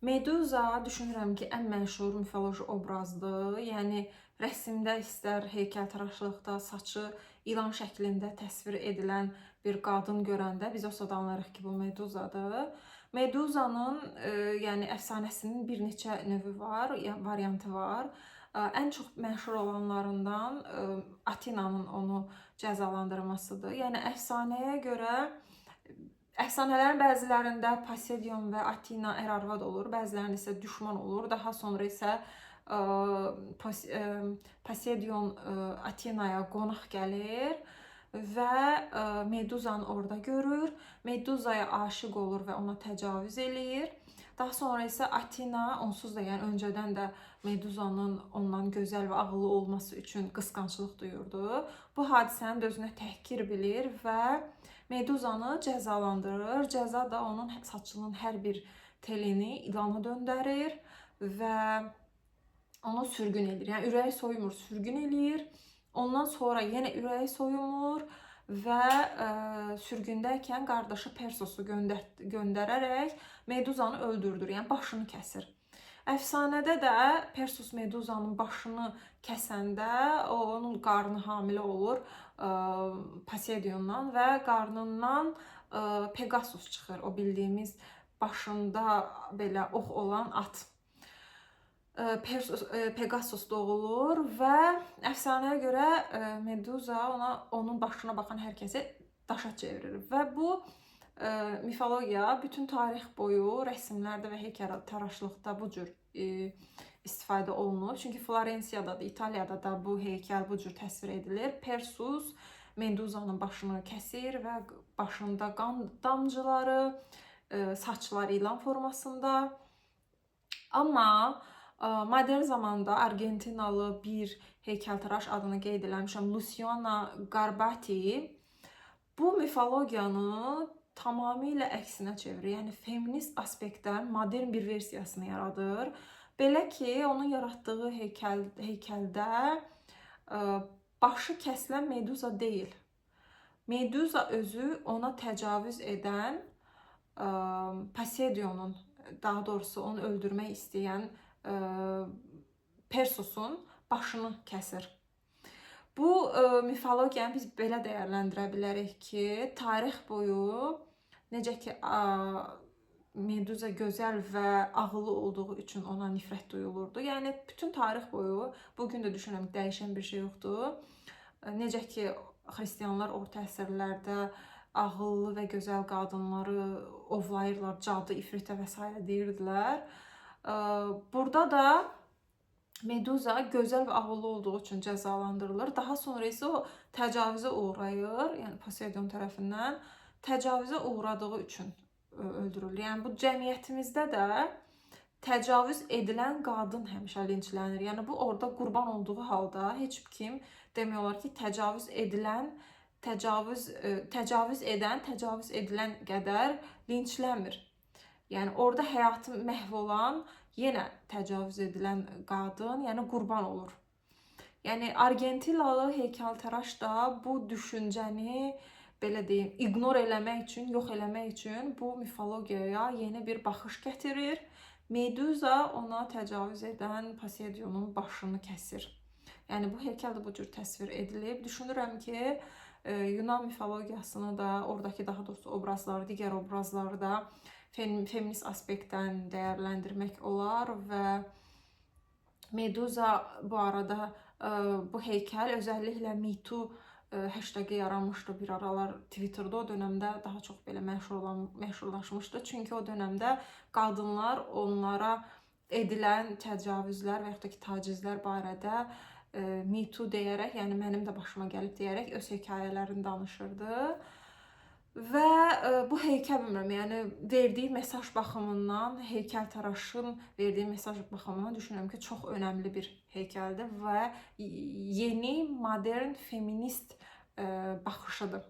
Meduza düşünürəm ki, ən məşhur mifoloji obrazdır. Yəni rəsmdə istər heykəltaraşlıqda saçı ilan şəklində təsvir edilən bir qadın görəndə biz o sad anlarıq ki, bu Meduzadır. Meduzanın yəni əfsanəsinin bir neçə növü var, variantı var. Ən çox məşhur olanlarından Atinanın onu cəzalandırmasıdır. Yəni əfsanəyə görə əfsanələrin bəzilərində Poseidon və Atina ər-arvad olur, bəzilərində isə düşman olur. Daha sonra isə Poseidon Atinaya qonaq gəlir və Meduzanı orada görür. Meduzaya aşiq olur və ona təcavüz eləyir. Daha sonra isə Atina onsuz da, yəni öncədən də Meduzanın ondan gözəl və ağıllı olması üçün qısqanclıq duyurdu. Bu hadisəni özünə təhqir bilir və Meduzanı cəzalandırır. Cəza da onun saçının hər bir telini ilana döndərir və onu sürgün edir. Yəni ürəyi soyumur, sürgün eləyir. Ondan sonra yenə ürəyi soyumur və sürgündəykən qardaşı Persosu göndərərək Meduzanı öldürdür. Yəni başını kəsir. Əfsanədə də Persus Meduzanın başını kəsəndə onun qarnı hamilə olur Poseidondan və qarnından Pegasus çıxır. O bildiyimiz başında belə ox olan at. Pegasus doğulur və əfsanəyə görə Meduza onun başına baxan hər kəsi daşa çevirir. Və bu mifologiya bütün tarix boyu rəsmlərdə və heykəltaraşlıqda bu cür istifadə olunub. Çünki Florensiyada da, İtaliyada da bu heykəl bu cür təsvir edilir. Persus Meduzanın başını kəsir və başında qan damcıları, saçları ilan formasında. Amma modern zamanda Argentinalı bir heykəltaraş adını qeyd eləmişəm, Luciana Garbati bu mifologiyanı tamamilə əksinə çevirir. Yəni feminist aspektdən modern bir versiyasını yaradır. Belə ki, onun yaratdığı heykəldə başı kəsilən Meduza deyil. Meduza özü ona təcavüz edən Poseidonun, daha doğrusu onu öldürmək istəyən Persusun başını kəsir. Bu mifologiyanı biz belə dəyərləndirə bilərik ki, tarix boyu necə ki Meduza gözəl və ağıllı olduğu üçün ona nifrət duyulurdu. Yəni bütün tarix boyu, bugün də düşünürəm dəyişən bir şey yoxdur. Necə ki xristianlar orta əsrlərdə ağıllı və gözəl qadınları ovlayırlar, cadı, ifritə və s. deyirdilər. Burada da Meduza gözəl və ağıllı olduğu üçün cəzalandırılır. Daha sonra isə o təcavüzə uğrayır, yəni Poseidon tərəfindən təcavüzə uğradığı üçün öldürülür. Yəni bu cəmiyyətimizdə də təcavüz edilən qadın həmişə linçlənir. Yəni bu orada qurban olduğu halda heç kim demək olar ki, təcavüz edən təcavüz edilən qədər linçlənmir. Yəni orada həyatı məhv olan yenə təcavüz edilən qadın, yəni qurban olur. Yəni Argentinalı heykəltaraş da bu düşüncəni belə deyim, ignor eləmək üçün, yox eləmək üçün bu mifologiyaya yeni bir baxış gətirir. Meduza ona təcavüz edən Poseidonun başını kəsir. Yəni bu heykəl də bu cür təsvir edilib. Düşünürəm ki, Yunan mifologiyasını da, oradakı daha doğrusu obrazları, digər obrazları da feminist aspektdən dəyərləndirmək olar və Meduza bu arada bu heykəl özəlliklə Me Too hashtagı yaranmışdı bir aralar Twitter'da, o dönemdə daha çox belə məşhurlaşmışdı. Çünki o dönemdə qadınlar onlara edilən təcavüzlər və yaxud da ki, tacizlər barədə Me Too deyərək, yəni mənim də başıma gəlib deyərək öz hekayələrini danışırdı. Və bu heykəl bilmirəm, yəni verdiyi mesaj baxımından, heykəltaraşın verdiyi mesaj baxımından düşünürəm ki, çox önəmli bir heykəldir və yeni, modern, feminist baxışıdır.